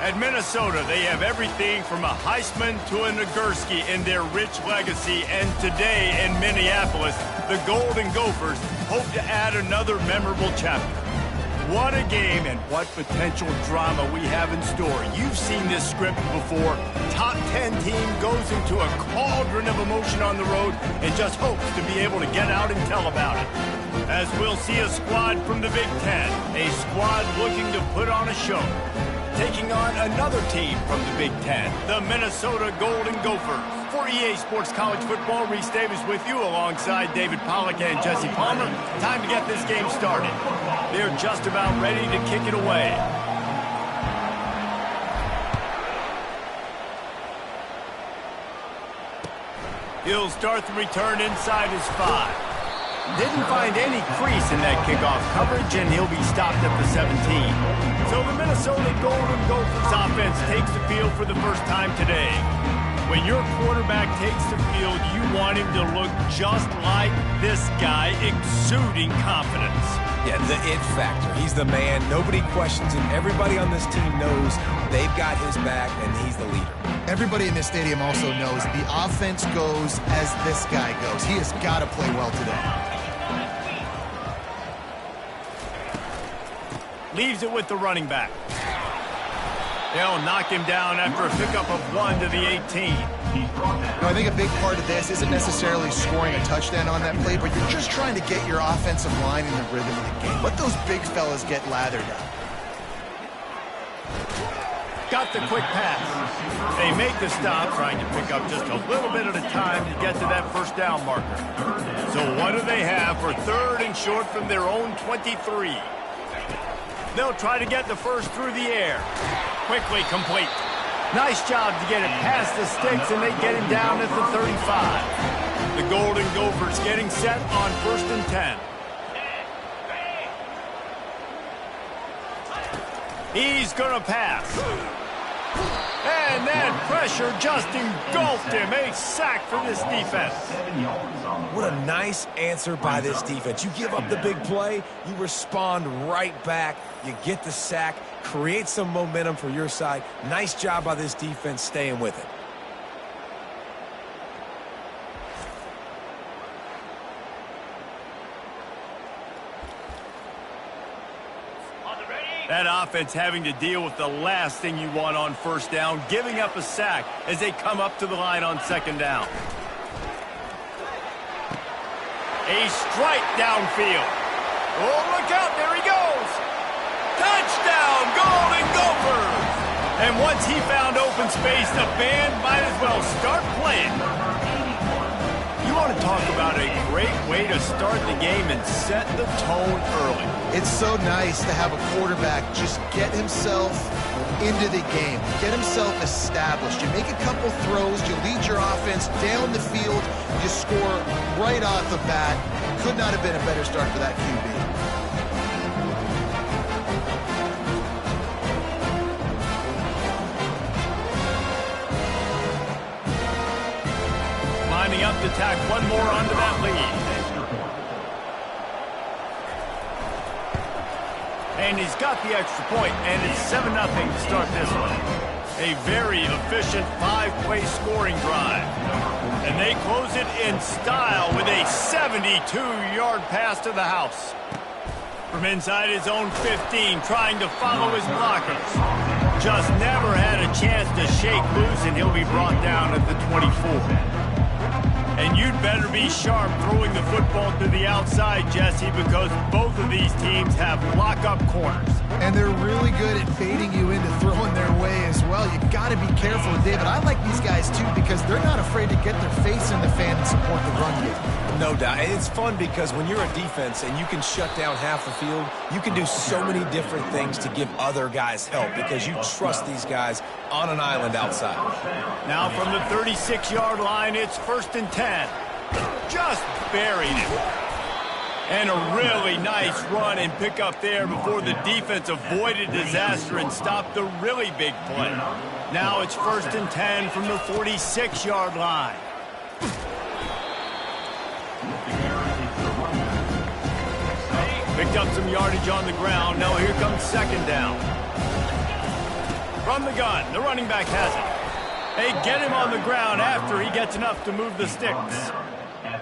At Minnesota, they have everything from a Heisman to a Nagurski in their rich legacy, and today in Minneapolis, the Golden Gophers hope to add another memorable chapter. What a game and what potential drama we have in store. You've seen this script before. Top 10 team goes into a cauldron of emotion on the road and just hopes to be able to get out and tell about it. As we'll see a squad from the Big Ten, a squad looking to put on a show, taking on another team from the Big Ten, the Minnesota Golden Gophers. For EA Sports College Football, Reese Davis with you alongside David Pollack and Jesse Palmer. Time to get this game started. They're just about ready to kick it away. He'll start the return inside his 5. Didn't find any crease in that kickoff coverage, and he'll be stopped at the 17. So the Minnesota Golden Gophers offense takes the field for the first time today. When your quarterback takes the field, you want him to look just like this guy, exuding confidence. Yeah, the it factor. He's the man. Nobody questions him. Everybody on this team knows they've got his back, and he's the leader. Everybody in this stadium also knows the offense goes as this guy goes. He has got to play well today. Leaves it with the running back. They'll knock him down after a pickup of 1 to the 18. I think a big part of this isn't necessarily scoring a touchdown on that play, but you're just trying to get your offensive line in the rhythm of the game. Let those big fellas get lathered up. Got the quick pass. They make the stop, trying to pick up just a little bit at a time to get to that first down marker. So what do they have for 3rd and short from their own 23? They'll try to get the first through the air. Quickly complete. Nice job to get it past the sticks, and they get him down at the 35. The Golden Gophers getting set on 1st and 10. He's going to pass. And that pressure just engulfed him. A sack for this defense. What a nice answer by this defense. You give up the big play, you respond right back, you get the sack, create some momentum for your side. Nice job by this defense staying with it. That offense having to deal with the last thing you want on 1st down, giving up a sack as they come up to the line on 2nd down. A strike downfield. Oh, look out, there he goes. Touchdown, Golden Gophers! And once he found open space, the band might as well start playing. You want to talk about a great way to start the game and set the tone early. It's so nice to have a quarterback just get himself into the game, get himself established. You make a couple throws, you lead your offense down the field, you score right off the bat. Could not have been a better start for that QB. Lining up to tack one more onto that lead. And he's got the extra point, and it's 7-0 to start this one. A very efficient 5-play scoring drive. And they close it in style with a 72-yard pass to the house. From inside his own 15, trying to follow his blockers. Just never had a chance to shake loose, and he'll be brought down at the 24. And you'd better be sharp throwing the football to the outside, Jesse, because both of these teams have lock-up corners. And they're really good at baiting you into throwing their way as well. You got to be careful, David. I like these guys, too, because they're not afraid to get their face in the fan and support the run game. No doubt. And it's fun because when you're a defense and you can shut down half the field, you can do so many different things to give other guys help because you trust these guys on an island outside. Now from the 36-yard line, it's 1st and 10. Just buried it. And a really nice run and pick up there before the defense avoided disaster and stopped the really big play. Now it's 1st and 10 from the 46-yard line. Picked up some yardage on the ground. Now here comes 2nd down. From the gun, the running back has it. They get him on the ground after he gets enough to move the sticks.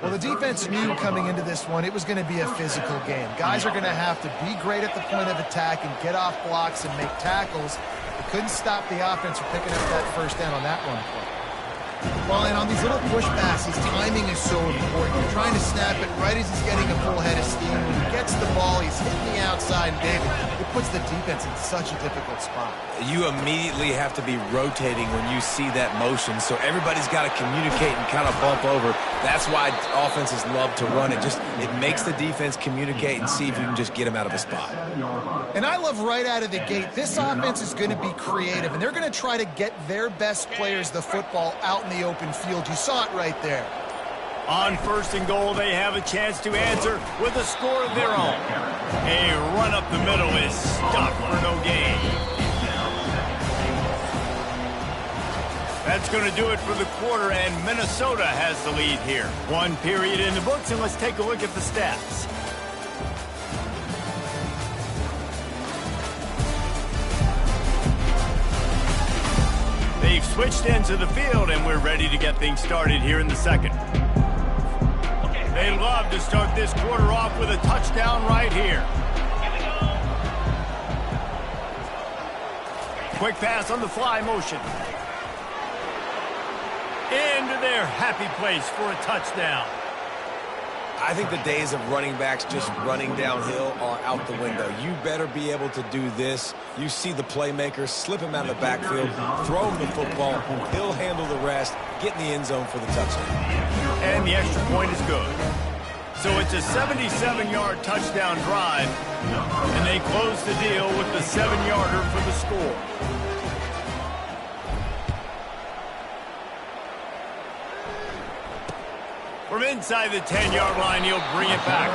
Well, the defense knew coming into this one it was going to be a physical game. Guys are going to have to be great at the point of attack and get off blocks and make tackles. They couldn't stop the offense from picking up that first down on that run play. Well, and on these little push passes, timing is so important. You're trying to snap it right as he's getting a full head of steam. When he gets the ball, he's hitting the outside, and David, it puts the defense in such a difficult spot. You immediately have to be rotating when you see that motion, so everybody's got to communicate and kind of bump over. That's why offenses love to run it. It makes the defense communicate and see if you can just get them out of a spot. And I love right out of the gate, this offense is going to be creative, and they're going to try to get their best players the football out in the open field. You saw it right there. On first and goal, they have a chance to answer with a score of their own. A run up the middle is stopped for no gain. That's going to do it for the quarter, and Minnesota has the lead here. One period in the books, and let's take a look at the stats. They've switched into the field, and we're ready to get things started here in the second. They love to start this quarter off with a touchdown right here. Quick pass on the fly motion. Into their happy place for a touchdown. I think the days of running backs just running downhill are out the window. You better be able to do this. You see the playmaker, slip him out of the backfield, throw him the football, he'll handle the rest, get in the end zone for the touchdown. And the extra point is good. So it's a 77-yard touchdown drive, and they close the deal with the 7-yarder for the score. From inside the 10-yard line, he'll bring it back.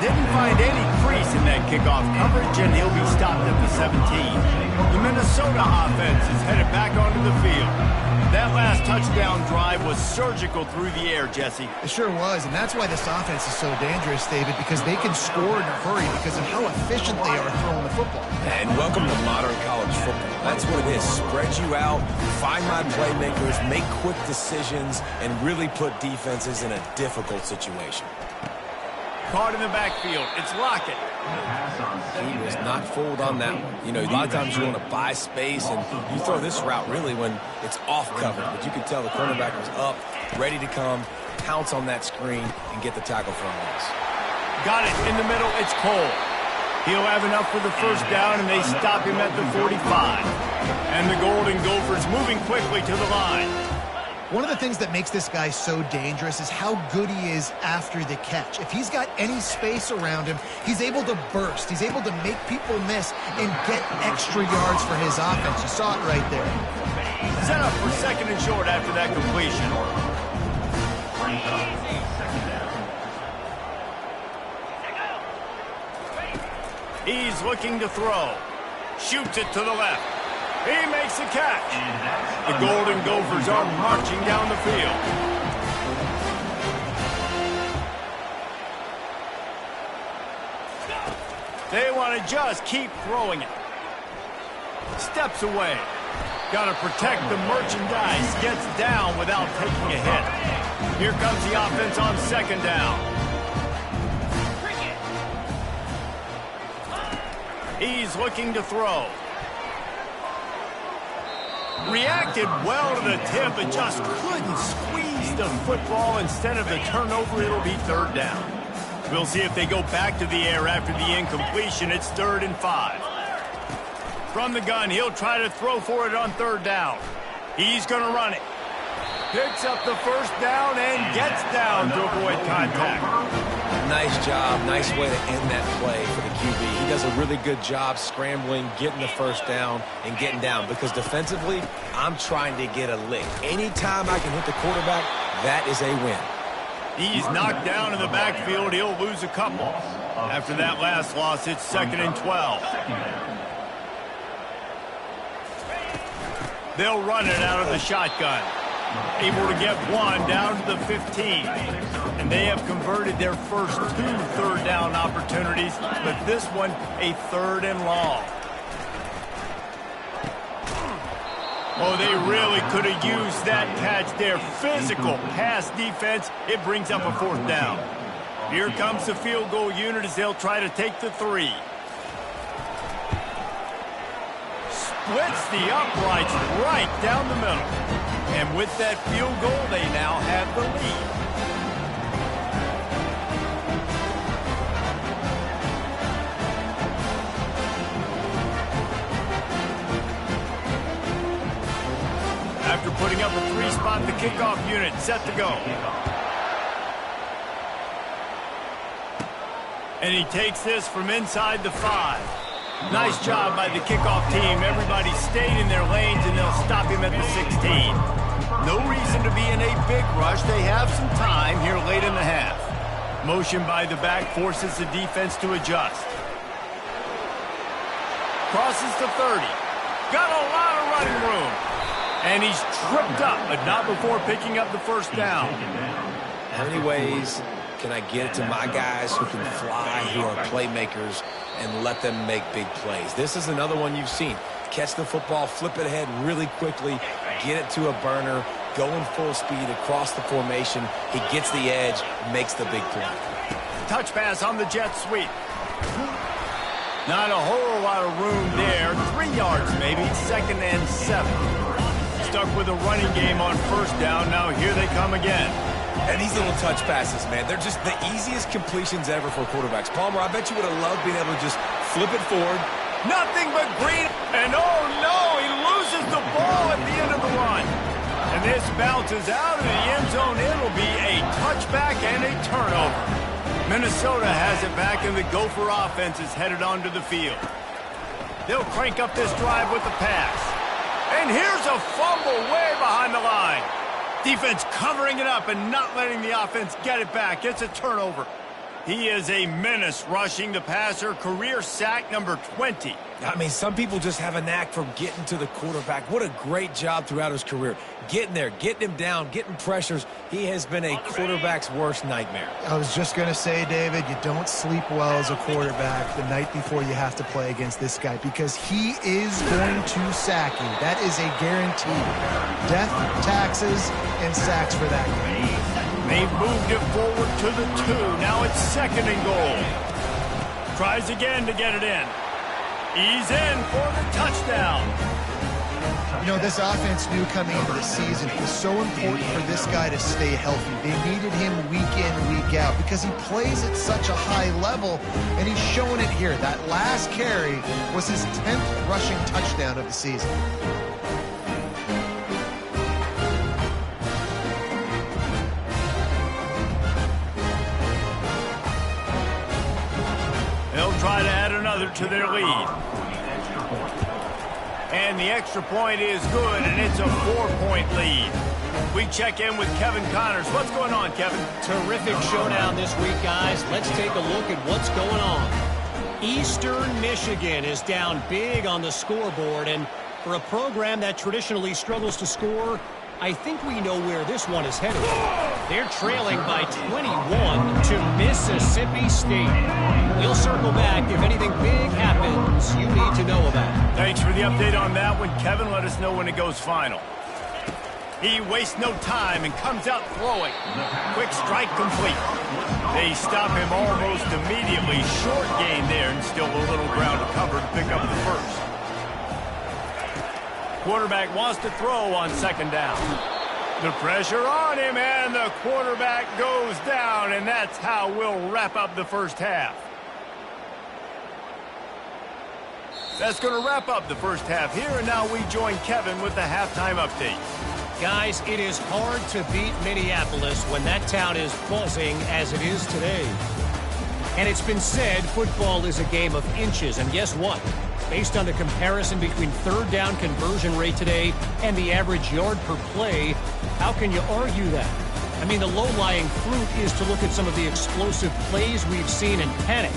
Didn't find any crease in that kickoff coverage, and he'll be stopped at the 17. The Minnesota offense is headed back onto the field. That last touchdown drive was surgical through the air, Jesse. It sure was, and that's why this offense is so dangerous, David, because they can score in a hurry because of how efficient they are throwing the football. And welcome to modern college football. That's what it is. Spread you out, find my playmakers, make quick decisions, and really put defenses in a difficult situation. Caught in the backfield. It's Lockett. He was not fooled on that one. You know, a lot of times you want to buy space, and you throw this route really when it's off cover. But you can tell the cornerback was up, ready to come, pounce on that screen, and get the tackle for a loss. Got it in the middle. It's Cole. He'll have enough for the first down, and they stop him at the 45. And the Golden Gophers moving quickly to the line. One of the things that makes this guy so dangerous is how good he is after the catch. If he's got any space around him, he's able to burst. He's able to make people miss and get extra yards for his offense. You saw it right there. Set up for second and short after that completion. He's looking to throw. Shoots it to the left. He makes the catch. The Golden Gophers are marching down the field. They want to just keep throwing it. Steps away. Got to protect the merchandise. Gets down without taking a hit. Here comes the offense on second down. He's looking to throw. Reacted well to the tip, but just couldn't squeeze the football. Instead of the turnover, it'll be third down. We'll see if they go back to the air after the incompletion. It's 3rd and 5. From the gun, he'll try to throw for it on third down. He's going to run it. Picks up the first down and gets down to avoid contact. Nice job. Nice way to end that play for the QB. He does a really good job scrambling, getting the first down, and getting down. Because defensively, I'm trying to get a lick. Anytime I can hit the quarterback, that is a win. He's knocked down in the backfield. He'll lose a couple. After that last loss, it's 2nd and 12. They'll run it out of the shotgun. Able to get one down to the 15. And they have converted their first 2 third down opportunities, but this one a 3rd and long. Oh, they really could have used that catch there. Physical pass defense. It brings up a 4th down. Here comes the field goal unit as they'll try to take the 3. Splits the uprights right down the middle. And with that field goal, they now have the lead. After putting up a 3-spot, the kickoff unit set to go. And he takes this from inside the 5. Nice job by the kickoff team. Everybody stayed in their lanes, and they'll stop him at the 16. No reason to be in a big rush. They have some time here late in the half. Motion by the back forces the defense to adjust. Crosses the 30. Got a lot of running room. And he's tripped up, but not before picking up the 1st down. How many ways can I get it to my guys who can fly, who are playmakers, and let them make big plays? This is another one you've seen. Catch the football, flip it ahead really quickly, get it to a burner, going full speed across the formation. He gets the edge, makes the big play. Touch pass on the jet sweep. Not a whole lot of room there. 3 yards maybe, 2nd and 7. Stuck with a running game on 1st down. Now here they come again. And these little touch passes, man, they're just the easiest completions ever for quarterbacks. Palmer, I bet you would have loved being able to just flip it forward. Nothing but green. And oh no, he loses the ball at the end of the run. And this bounces out of the end zone. It'll be a touchback and a turnover. Minnesota has it back, and the Gopher offense is headed onto the field. They'll crank up this drive with the pass. And here's a fumble way behind the line. Defense covering it up and not letting the offense get it back. It's a turnover. He is a menace rushing the passer. Career sack number 20. I mean, some people just have a knack for getting to the quarterback. What a great job throughout his career. Getting there, getting him down, getting pressures. He has been a quarterback's worst nightmare. I was just going to say, David, you don't sleep well as a quarterback the night before you have to play against this guy, because he is going to sack you. That is a guarantee. Death, taxes, and sacks for that guy. They've moved it forward to the 2. Now it's 2nd and goal. Tries again to get it in. He's in for the touchdown. You know, this offense knew coming into the season it was so important for this guy to stay healthy. They needed him week in, week out, because he plays at such a high level, and he's showing it here. That last carry was his 10th rushing touchdown of the season. They'll try to add another to their lead. And the extra point is good, and it's a 4-point lead. We check in with Kevin Connors. What's going on, Kevin? Terrific showdown this week, guys. Let's take a look at what's going on. Eastern Michigan is down big on the scoreboard, and for a program that traditionally struggles to score, I think we know where this one is headed. They're trailing by 21 to Mississippi State. We'll circle back if anything big happens you need to know about. Thanks for the update on that one, Kevin. Let us know when it goes final. He wastes no time and comes out throwing. Quick strike complete. They stop him almost immediately. Short gain there, and still a little ground to cover to pick up the 1st. Quarterback wants to throw on 2nd down. The pressure on him, and the quarterback goes down, and that's how we'll wrap up the 1st half. That's going to wrap up the 1st half here, and now we join Kevin with the halftime update. Guys, it is hard to beat Minneapolis when that town is buzzing as it is today. And it's been said football is a game of inches, and guess what? Based on the comparison between 3rd down conversion rate today and the average yard per play, how can you argue that? I mean, the low-lying fruit is to look at some of the explosive plays we've seen and panic.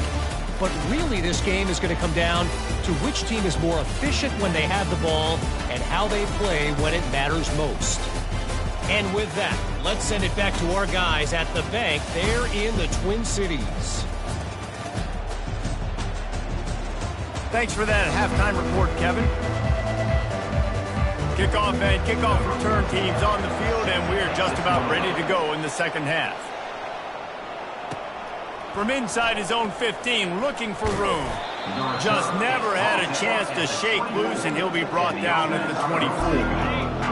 But really, this game is going to come down to which team is more efficient when they have the ball and how they play when it matters most. And with that, let's send it back to our guys at the bank there in the Twin Cities. Thanks for that halftime report, Kevin. Kickoff and kickoff return teams on the field, and we're just about ready to go in the second half. From inside his own 15, looking for room. Just never had a chance to shake loose, and he'll be brought down at the 24.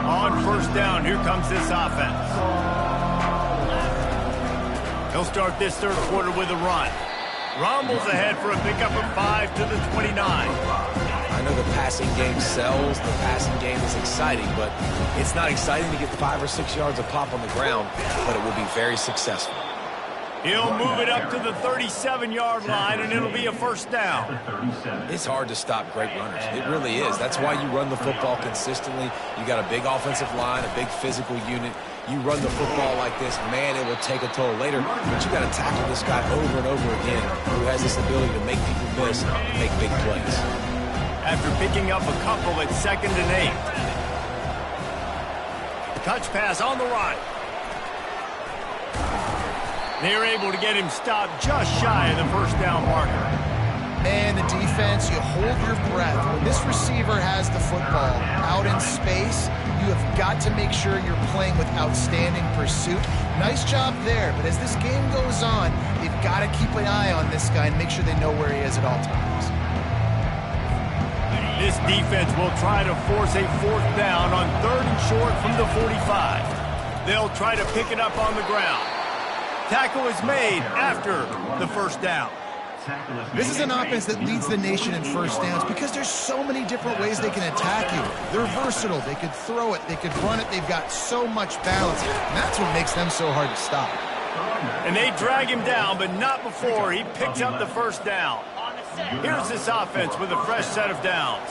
On first down, here comes this offense. He'll start this third quarter with a run. Rumbles ahead for a pickup of 5 to the 29. I know the passing game sells, the passing game is exciting, but it's not exciting to get 5 or 6 yards of pop on the ground, but it will be very successful. He'll move it up to the 37-yard line, and it'll be a first down. It's hard to stop great runners. It really is. That's why you run the football consistently. You got a big offensive line, a big physical unit. You run the football like this, man, it will take a toll later. But you got to tackle this guy over and over again who has this ability to make people miss and make big plays. After picking up a couple at 2nd and 8. Touch pass on the right. They're able to get him stopped just shy of the first down marker. Man, the defense, you hold your breath. When this receiver has the football out in space, you have got to make sure you're playing with outstanding pursuit. Nice job there, but as this game goes on, they've got to keep an eye on this guy and make sure they know where he is at all times. This defense will try to force a fourth down on 3rd and short from the 45. They'll try to pick it up on the ground. Tackle is made after the first down. This is an offense that leads the nation in first downs because there's so many different ways they can attack you. They're versatile. They could throw it. They could run it. They've got so much balance. And that's what makes them so hard to stop. And they drag him down, but not before he picks up the first down. Here's this offense with a fresh set of downs.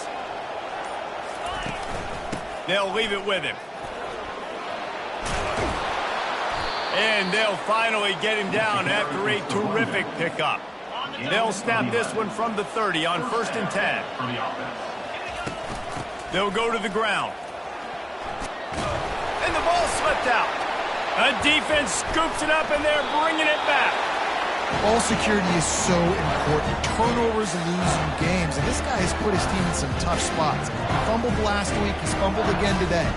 They'll leave it with him. And they'll finally get him down after a terrific pickup. They'll snap this one from the 30 on 1st and 10. They'll go to the ground. And the ball slipped out. A defense scoops it up, and they're bringing it back. Ball security is so important. Turnovers lose you games, and this guy has put his team in some tough spots. He fumbled last week. He's fumbled again today.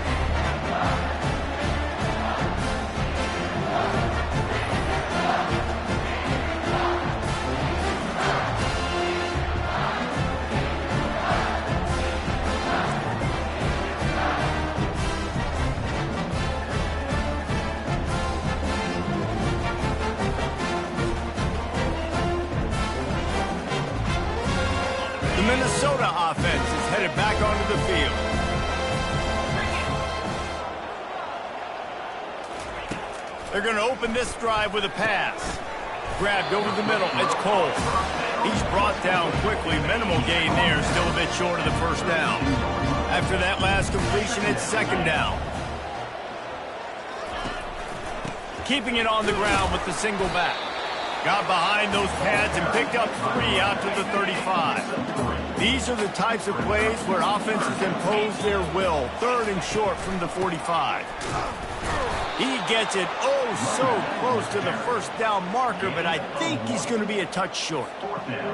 Minnesota offense is headed back onto the field. They're going to open this drive with a pass. Grabbed over the middle. It's Cole. He's brought down quickly. Minimal gain there. Still a bit short of the first down. After that last completion, it's 2nd down. Keeping it on the ground with the single back. Got behind those pads and picked up 3 out to the 35. These are the types of plays where offenses impose their will. 3rd and short from the 45. He gets it so close to the first down marker, but I think he's going to be a touch short.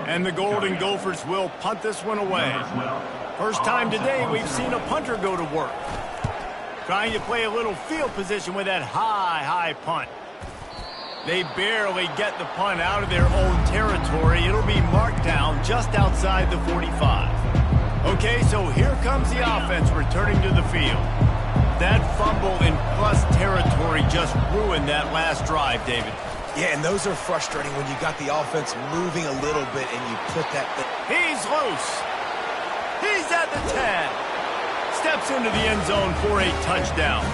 And the Golden Gophers will punt this one away. First time today we've seen a punter go to work. Trying to play a little field position with that high punt. They barely get the punt out of their own territory. It'll be marked down just outside the 45. Okay, so here comes the offense returning to the field. That fumble in plus territory just ruined that last drive, David. Yeah, and those are frustrating when you got the offense moving a little bit and you put that... He's loose. He's at the 10. Steps into the end zone for a touchdown.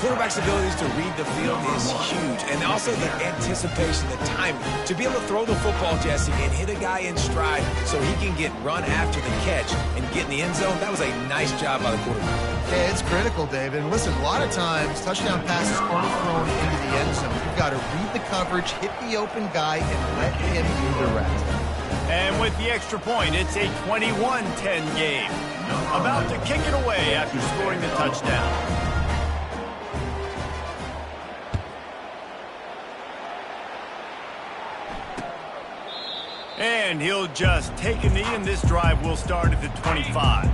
Quarterback's abilities to read the field is huge, and also the anticipation, the timing. To be able to throw the football, Jesse, and hit a guy in stride so he can get run after the catch and get in the end zone, that was a nice job by the quarterback. Yeah, it's critical, David. And listen, a lot of times, touchdown passes aren't thrown into the end zone. You've got to read the coverage, hit the open guy, and let him do the rest. And with the extra point, it's a 21-10 game. About to kick it away after scoring the touchdown. And he'll just take a knee, and this drive will start at the 25.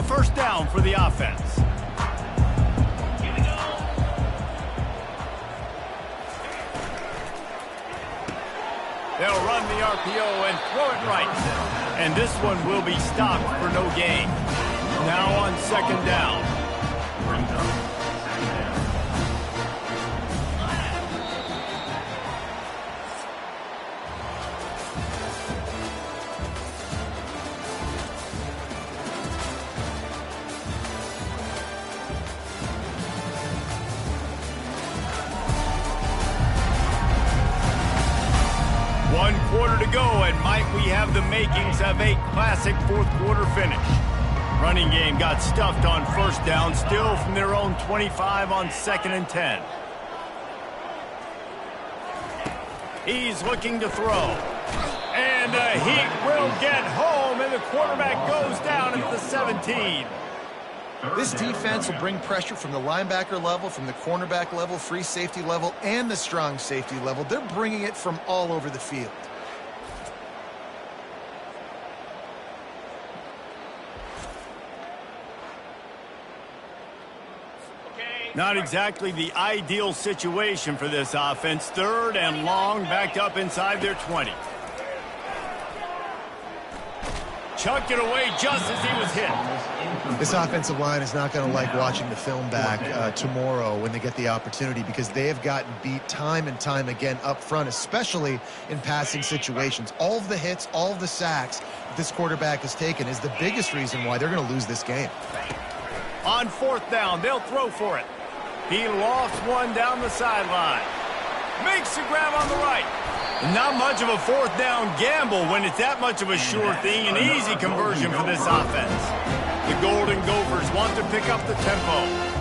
A first down for the offense. They'll run the RPO and throw it right. And this one will be stopped for no gain. Now on second down. One quarter to go, and might we have the makings of a classic fourth quarter finish. Running game got stuffed on first down, still from their own 25 on 2nd and 10. He's looking to throw. And the Heat will get home, and the quarterback goes down at the 17. This defense will bring pressure from the linebacker level, from the cornerback level, free safety level, and the strong safety level. They're bringing it from all over the field. Not exactly the ideal situation for this offense. 3rd and long, backed up inside their 20. Chucked it away just as he was hit. This offensive line is not going to like watching the film back tomorrow when they get the opportunity, because they have gotten beat time and time again up front, especially in passing situations. All of the hits, all of the sacks that this quarterback has taken is the biggest reason why they're going to lose this game. On 4th down, they'll throw for it. He lofts one down the sideline. Makes the grab on the right. Not much of a 4th down gamble when it's that much of a sure thing. An easy conversion for this offense. The Golden Gophers want to pick up the tempo.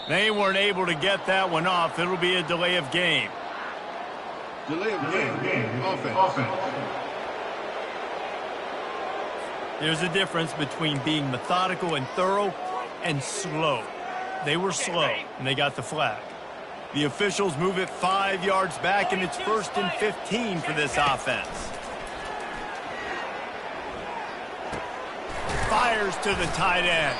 They weren't able to get that one off. It'll be a delay of game. Delay of game. Offense. There's a difference between being methodical and thorough and slow. They were slow, and they got the flag. The officials move it 5 yards back, and it's 1st and 15 for this offense. Fires to the tight end.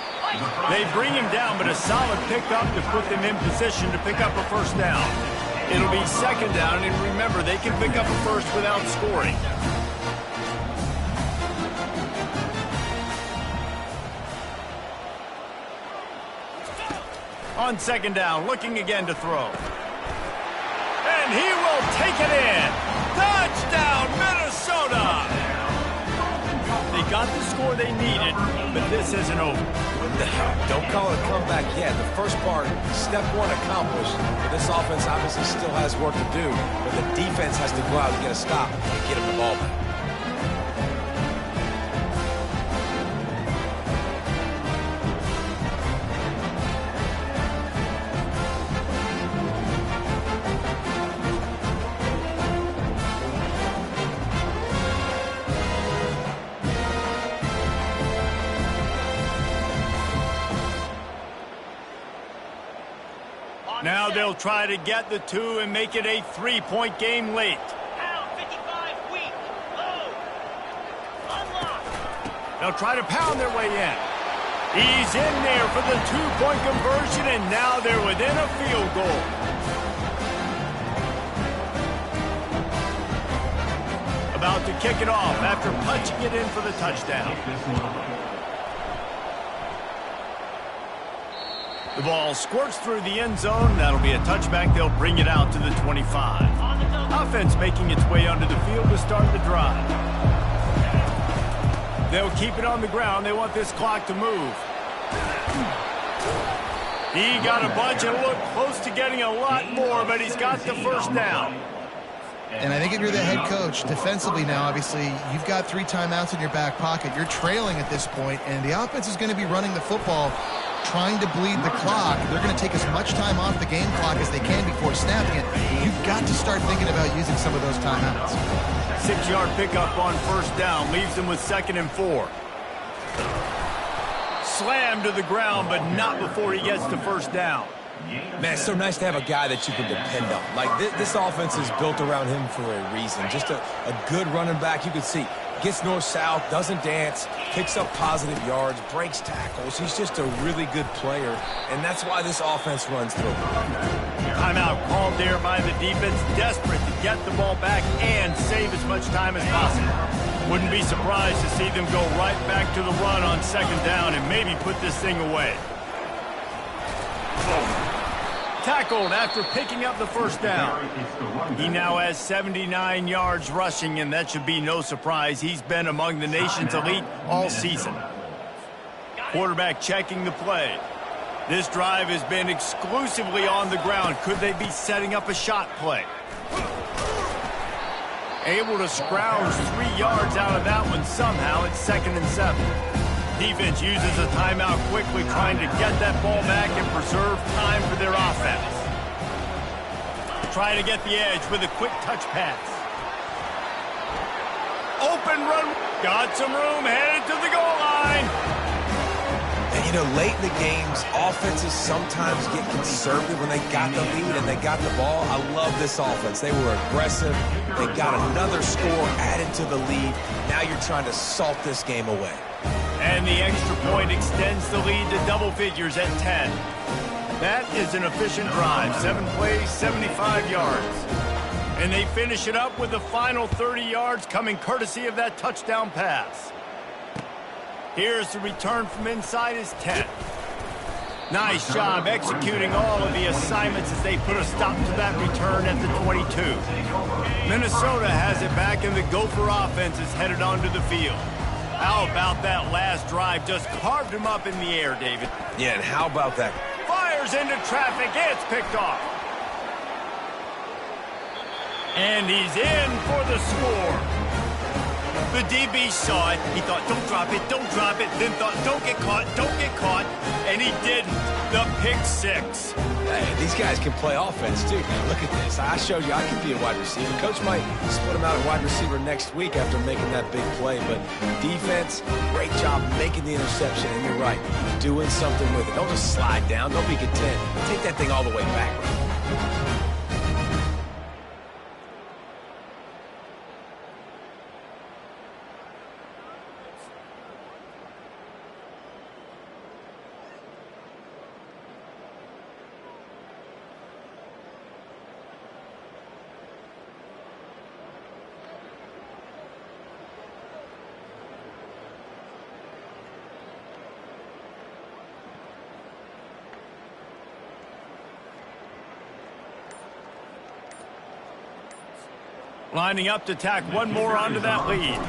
They bring him down, but a solid pickup to put them in position to pick up a first down. It'll be 2nd down, and remember, they can pick up a first without scoring. On 2nd down, looking again to throw. And he will take it in. Touchdown, Minnesota! They got the score they needed, but this isn't over. Don't call it a comeback yet. The first part, step 1 accomplished. But this offense obviously still has work to do. But the defense has to go out and get a stop and get him the ball back. Now they'll try to get the 2 and make it a 3-point game late. They'll try to pound their way in. He's in there for the 2-point conversion, and now they're within a field goal. About to kick it off after punching it in for the touchdown. The ball squirts through the end zone. That'll be a touchback. They'll bring it out to the 25. Offense making its way onto the field to start the drive. They'll keep it on the ground. They want this clock to move. He got a bunch and looked close to getting a lot more, but he's got the first down. And I think if you're the head coach, defensively now, obviously, you've got 3 timeouts in your back pocket. You're trailing at this point, and the offense is going to be running the football, trying to bleed the clock. They're going to take as much time off the game clock as they can before snapping it. You've got to start thinking about using some of those timeouts. 6-yard pickup on first down leaves them with 2nd and 4. Slammed to the ground, but not before he gets to first down. Man, it's so nice to have a guy that you can depend on. Like, this offense is built around him for a reason. Just a good running back. You can see, gets north-south, doesn't dance, picks up positive yards, breaks tackles. He's just a really good player, and that's why this offense runs through. Timeout called there by the defense, desperate to get the ball back and save as much time as possible. Wouldn't be surprised to see them go right back to the run on 2nd down and maybe put this thing away. Tackled after picking up the first down. He now has 79 yards rushing, and that should be no surprise. He's been among the nation's elite all season. Quarterback checking the play. This drive has been exclusively on the ground. Could they be setting up a shot play? Able to scrounge 3 yards out of that one somehow. It's 2nd and 7. Defense uses a timeout quickly, trying to get that ball back and preserve time for their offense. Trying to get the edge with a quick touch pass. Open run. Got some room, headed to the goal line. And, you know, late in the games, offenses sometimes get conservative when they got the lead and they got the ball. I love this offense. They were aggressive. They got another score added to the lead. Now you're trying to salt this game away. And the extra point extends the lead to double figures at 10. That is an efficient drive. 7 plays, 75 yards. And they finish it up with the final 30 yards coming courtesy of that touchdown pass. Here's the return from inside his 10. Nice job executing all of the assignments as they put a stop to that return at the 22. Minnesota has it back, and the Gopher offense is headed onto the field. How about that last drive? Just carved him up in the air, David. Yeah, and how about that? Fires into traffic. It's picked off. And he's in for the score. The DB saw it. He thought, don't drop it, don't drop it. Then thought, don't get caught, don't get caught. And he didn't. The pick 6. Hey, these guys can play offense, too. Man, look at this. I showed you I can be a wide receiver. Coach might split him out at wide receiver next week after making that big play. But defense, great job making the interception. And you're right, doing something with it. Don't just slide down. Don't be content. Take that thing all the way back. Lining up to tack one more onto that lead.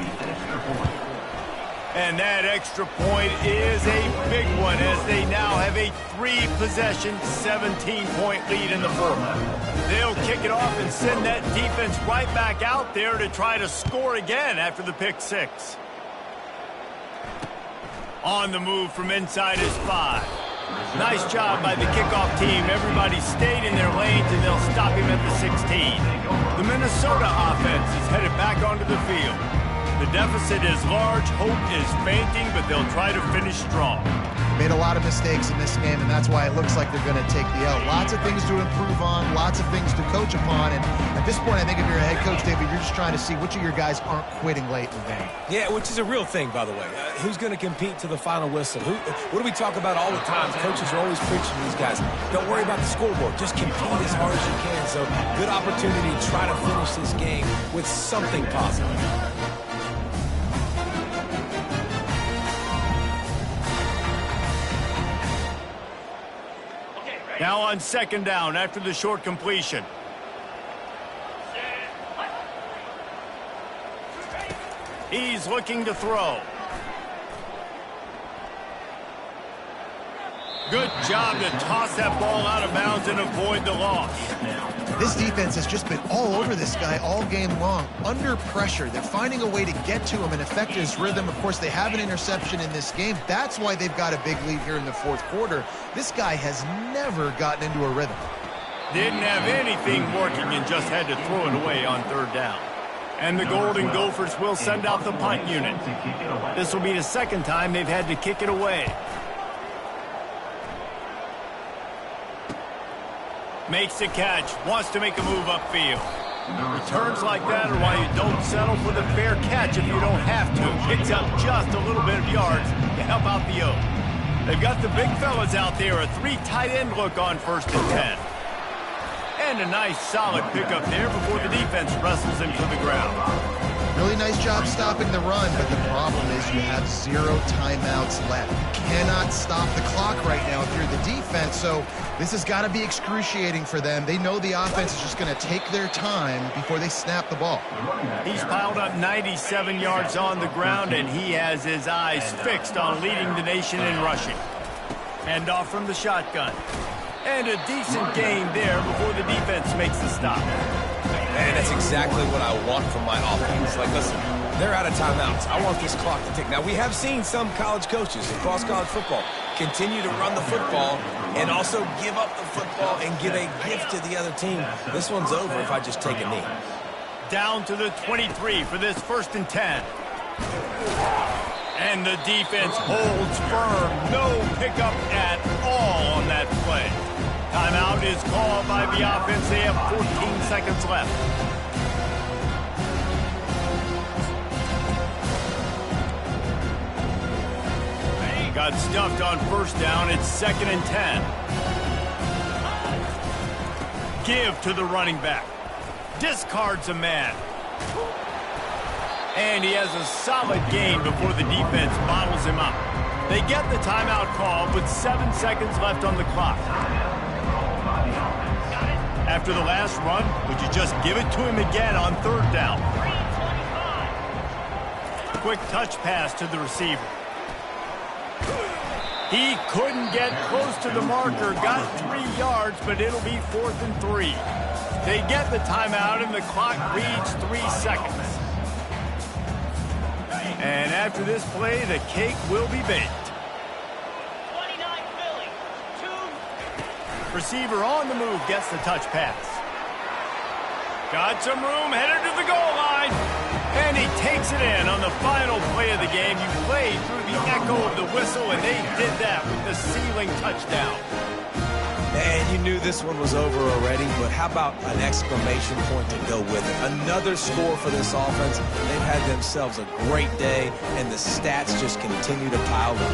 And that extra point is a big one as they now have a 3-possession, 17-point lead in the 4th. They'll kick it off and send that defense right back out there to try to score again after the pick 6. On the move from inside is 5. Nice job by the kickoff team. Everybody stayed in their lanes, and they'll stop him at the 16. The Minnesota offense is headed back onto the field. The deficit is large, hope is fainting, but they'll try to finish strong. Made a lot of mistakes in this game, and that's why it looks like they're going to take the L. Lots of things to improve on, lots of things to coach upon, and at this point, I think if you're a head coach, David, you're just trying to see which of your guys aren't quitting late in the game. Yeah, which is a real thing, by the way. Who's going to compete to the final whistle? What do we talk about all the time? Coaches are always preaching to these guys. Don't worry about the scoreboard. Just compete as hard as you can. So, good opportunity to try to finish this game with something positive. Now on 2nd down after the short completion. He's looking to throw. Good job to toss that ball out of bounds and avoid the loss. This defense has just been all over this guy all game long. Under pressure, they're finding a way to get to him and affect his rhythm. Of course, they have an interception in this game. That's why they've got a big lead here in the fourth quarter. This guy has never gotten into a rhythm. Didn't have anything working and just had to throw it away on third down. And the Golden Gophers will send out the punt unit. This will be the second time they've had to kick it away. Makes the catch, wants to make a move upfield. Returns like that are why you don't settle for the fair catch if you don't have to. Picks up just a little bit of yards to help out the O. They've got the big fellas out there, a 3 tight end look on 1st and 10. And a nice solid pickup there before the defense wrestles him to the ground. Really nice job stopping the run, but the problem is you have 0 timeouts left. You cannot stop the clock right now if you're the defense, so this has got to be excruciating for them. They know the offense is just going to take their time before they snap the ball. He's piled up 97 yards on the ground, and he has his eyes fixed on leading the nation in rushing. Hand off from the shotgun. And a decent gain there before the defense makes the stop. Man, that's exactly what I want from my offense. Like, listen, they're out of timeouts. I want this clock to tick. Now, we have seen some college coaches across college football continue to run the football and also give up the football and give a gift to the other team. This one's over if I just take a knee. Down to the 23 for this 1st and 10. And the defense holds firm. No pickup at all on that play. Timeout is called by the offense. They have 14 seconds left. Got stuffed on 1st down. It's 2nd and 10. Give to the running back. Discards a man. And he has a solid gain before the defense bottles him up. They get the timeout call with 7 seconds left on the clock. After the last run, would you just give it to him again on 3rd down? Quick touch pass to the receiver. He couldn't get close to the marker, got 3 yards, but it'll be 4th and 3. They get the timeout, and the clock reads 3 seconds. And after this play, the cake will be baked. 29 Philly, 2. Receiver on the move gets the touch pass. Got some room, headed to the goal line. And he takes it in on the final play of the game. You played through the echo of the whistle, and they did that with the ceiling touchdown. And you knew this one was over already, but how about an exclamation point to go with it? Another score for this offense. They've had themselves a great day, and the stats just continue to pile up.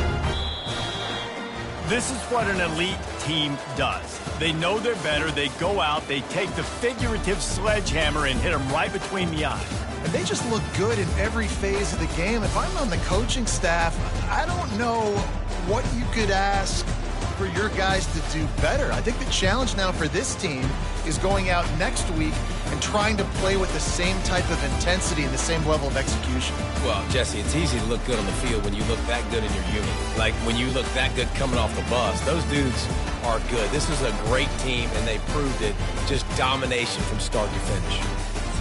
This is what an elite team does. They know they're better. They go out, they take the figurative sledgehammer and hit them right between the eyes. And they just look good in every phase of the game. If I'm on the coaching staff, I don't know what you could ask for your guys to do better. I think the challenge now for this team is going out next week and trying to play with the same type of intensity and the same level of execution. Well, Jesse, it's easy to look good on the field when you look that good in your unit. Like when you look that good coming off the bus. Those dudes are good. This is a great team, and they proved it. Just domination from start to finish.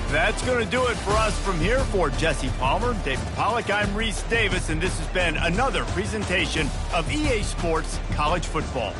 That's going to do it for us from here. For Jesse Palmer, David Pollack, I'm Reese Davis, and this has been another presentation of EA Sports College Football.